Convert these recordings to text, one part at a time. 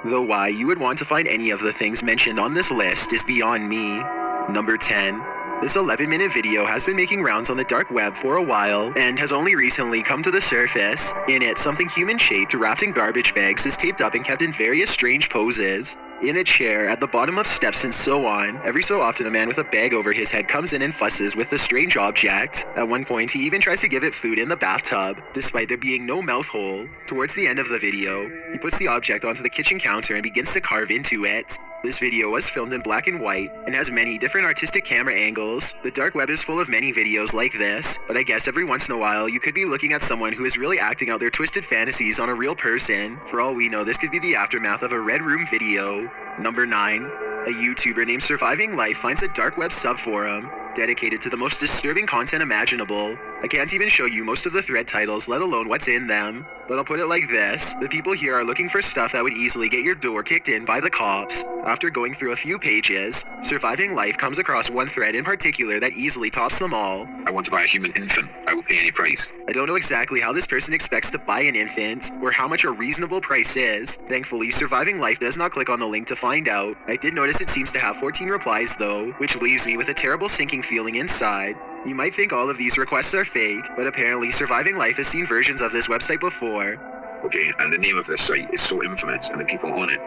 Though why you would want to find any of the things mentioned on this list is beyond me. Number 10. This 11-minute video has been making rounds on the dark web for a while and has only recently come to the surface. In it, something human-shaped wrapped in garbage bags is taped up and kept in various strange poses. In a chair, at the bottom of steps and so on. Every so often a man with a bag over his head comes in and fusses with the strange object. At one point he even tries to give it food in the bathtub, despite there being no mouth hole. Towards the end of the video, he puts the object onto the kitchen counter and begins to carve into it. This video was filmed in black and white and has many different artistic camera angles. The dark web is full of many videos like this, but I guess every once in a while you could be looking at someone who is really acting out their twisted fantasies on a real person. For all we know, this could be the aftermath of a Red Room video. Number 9. A YouTuber named Surviving Life finds a dark web subforum dedicated to the most disturbing content imaginable. I can't even show you most of the thread titles, let alone what's in them. But I'll put it like this, the people here are looking for stuff that would easily get your door kicked in by the cops. After going through a few pages, Surviving Life comes across one thread in particular that easily tops them all. I want to buy a human infant. I will pay any price. I don't know exactly how this person expects to buy an infant, or how much a reasonable price is. Thankfully, Surviving Life does not click on the link to find out. I did notice it seems to have 14 replies though, which leaves me with a terrible sinking feeling inside. You might think all of these requests are fake, but apparently Surviving Life has seen versions of this website before. Okay, and the name of this site is so infamous, and the people on it,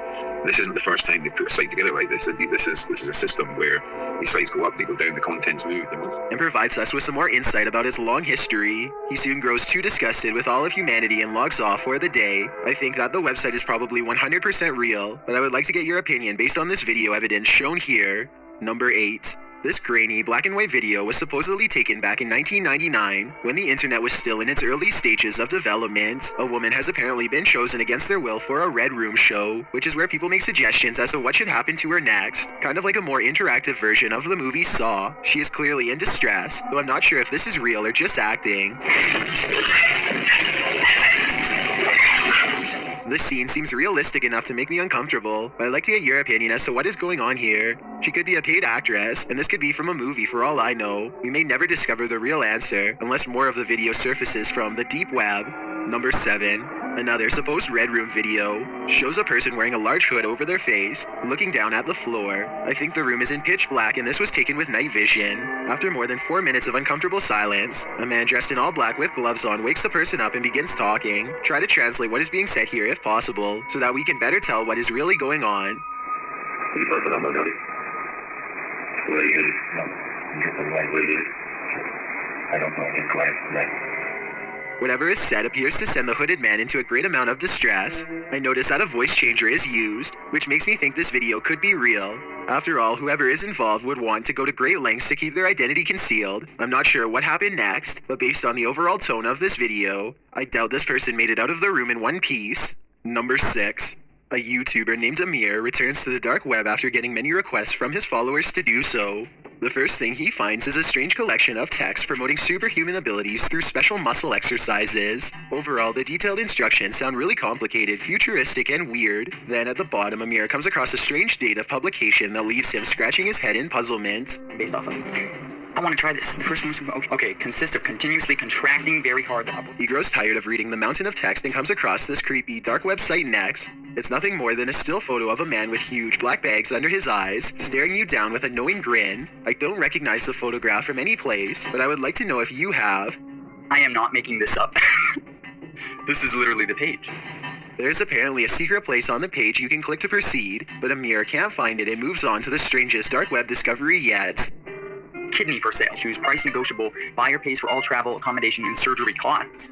this isn't the first time they've put a site together like this. This is a system where these sites go up, they go down, the content's moved. And provides us with some more insight about its long history. He soon grows too disgusted with all of humanity and logs off for the day. I think that the website is probably 100% real, but I would like to get your opinion based on this video evidence shown here. Number 8. This grainy, black and white video was supposedly taken back in 1999, when the internet was still in its early stages of development. A woman has apparently been chosen against their will for a Red Room show, which is where people make suggestions as to what should happen to her next. Kind of like a more interactive version of the movie Saw. She is clearly in distress, though I'm not sure if this is real or just acting. This scene seems realistic enough to make me uncomfortable, but I'd like to get your opinion as to what is going on here. She could be a paid actress, and this could be from a movie for all I know. We may never discover the real answer, unless more of the video surfaces from the deep web. Number 7. Another supposed Red Room video shows a person wearing a large hood over their face, looking down at the floor. I think the room is in pitch black and this was taken with night vision. After more than 4 minutes of uncomfortable silence, a man dressed in all black with gloves on wakes the person up and begins talking. Try to translate what is being said here if possible, so that we can better tell what is really going on. Whatever is said appears to send the hooded man into a great amount of distress. I notice that a voice changer is used, which makes me think this video could be real. After all, whoever is involved would want to go to great lengths to keep their identity concealed. I'm not sure what happened next, but based on the overall tone of this video, I doubt this person made it out of the room in one piece. Number 6. A YouTuber named Amir returns to the dark web after getting many requests from his followers to do so. The first thing he finds is a strange collection of text promoting superhuman abilities through special muscle exercises. Overall, the detailed instructions sound really complicated, futuristic, and weird. Then at the bottom, Amir comes across a strange date of publication that leaves him scratching his head in puzzlement. Based off of... I want to try this. The first one was... Okay, consists of continuously contracting very hard. He grows tired of reading the mountain of text and comes across this creepy dark website next. It's nothing more than a still photo of a man with huge black bags under his eyes, staring you down with a knowing grin. I don't recognize the photograph from any place, but I would like to know if you have. I am not making this up. This is literally the page. There's apparently a secret place on the page you can click to proceed, but Amir can't find it and moves on to the strangest dark web discovery yet. Kidney for sale. Choose price negotiable. Buyer pays for all travel, accommodation, and surgery costs.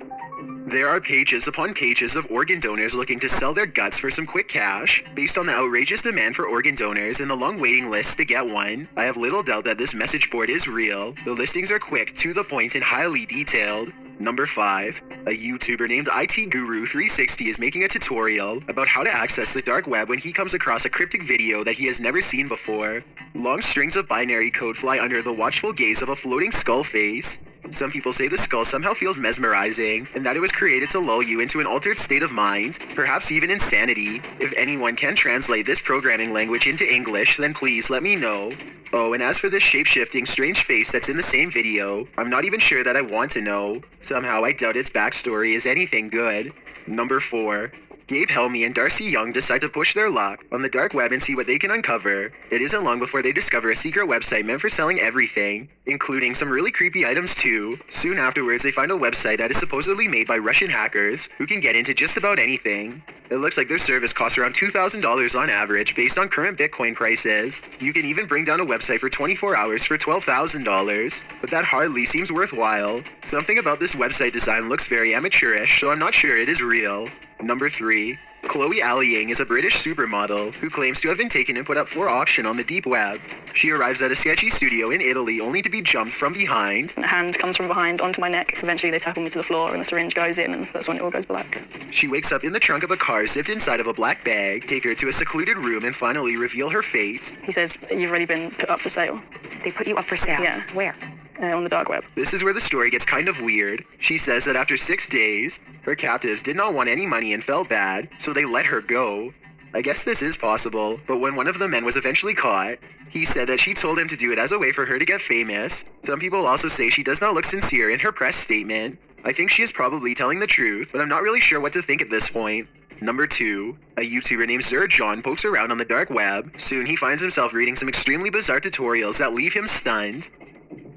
There are pages upon pages of organ donors looking to sell their guts for some quick cash. Based on the outrageous demand for organ donors and the long waiting list to get one, I have little doubt that this message board is real. The listings are quick, to the point, and highly detailed. Number 5. A YouTuber named IT Guru 360 is making a tutorial about how to access the dark web when he comes across a cryptic video that he has never seen before. Long strings of binary code fly under the watchful gaze of a floating skull face. Some people say the skull somehow feels mesmerizing, and that it was created to lull you into an altered state of mind, perhaps even insanity. If anyone can translate this programming language into English, then please let me know. Oh, and as for this shape-shifting strange face that's in the same video, I'm not even sure that I want to know. Somehow I doubt its backstory is anything good. Number 4. Gabe Helmy and Darcy Young decide to push their luck on the dark web and see what they can uncover. It isn't long before they discover a secret website meant for selling everything, including some really creepy items too. Soon afterwards, they find a website that is supposedly made by Russian hackers who can get into just about anything. It looks like their service costs around $2,000 on average based on current Bitcoin prices. You can even bring down a website for 24 hours for $12,000, but that hardly seems worthwhile. Something about this website design looks very amateurish, so I'm not sure it is real. Number 3. Chloe Alliang is a British supermodel who claims to have been taken and put up for auction on the deep web. She arrives at a sketchy studio in Italy only to be jumped from behind. A hand comes from behind onto my neck. Eventually they tackle me to the floor and the syringe goes in, and that's when it all goes black. She wakes up in the trunk of a car zipped inside of a black bag, take her to a secluded room and finally reveal her fate. He says, "You've already been put up for sale." They put you up for sale? Yeah. Where? On the dark web. This is where the story gets kind of weird. She says that after 6 days, her captives did not want any money and felt bad, so they let her go. I guess this is possible, but when one of the men was eventually caught, he said that she told him to do it as a way for her to get famous. Some people also say she does not look sincere in her press statement. I think she is probably telling the truth, but I'm not really sure what to think at this point. Number 2. A YouTuber named Sir John pokes around on the dark web. Soon he finds himself reading some extremely bizarre tutorials that leave him stunned.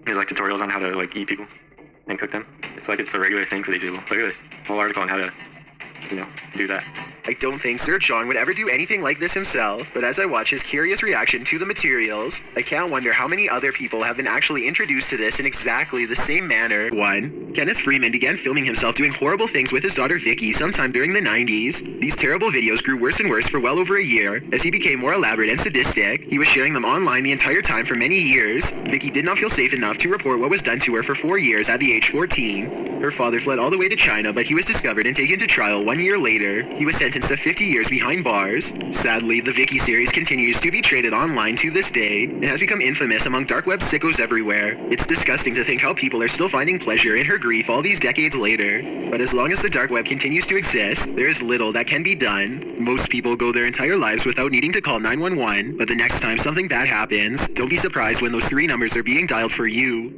There's like tutorials on how to like eat people and cook them. It's like it's a regular thing for these people. Look at this whole article on how to, do that. I don't think Sir John would ever do anything like this himself, but as I watch his curious reaction to the materials, I can't wonder how many other people have been actually introduced to this in exactly the same manner. 1. Kenneth Freeman began filming himself doing horrible things with his daughter Vicky sometime during the 90s. These terrible videos grew worse and worse for well over a year. As he became more elaborate and sadistic, he was sharing them online the entire time for many years. Vicky did not feel safe enough to report what was done to her for 4 years at the age 14. Her father fled all the way to China, but he was discovered and taken to trial 1 year later. He was sentenced to 50 years behind bars. Sadly, the Vicky series continues to be traded online to this day and has become infamous among dark web sickos everywhere. It's disgusting to think how people are still finding pleasure in her grief all these decades later. But as long as the dark web continues to exist, there is little that can be done. Most people go their entire lives without needing to call 911, but the next time something bad happens, don't be surprised when those 3 numbers are being dialed for you.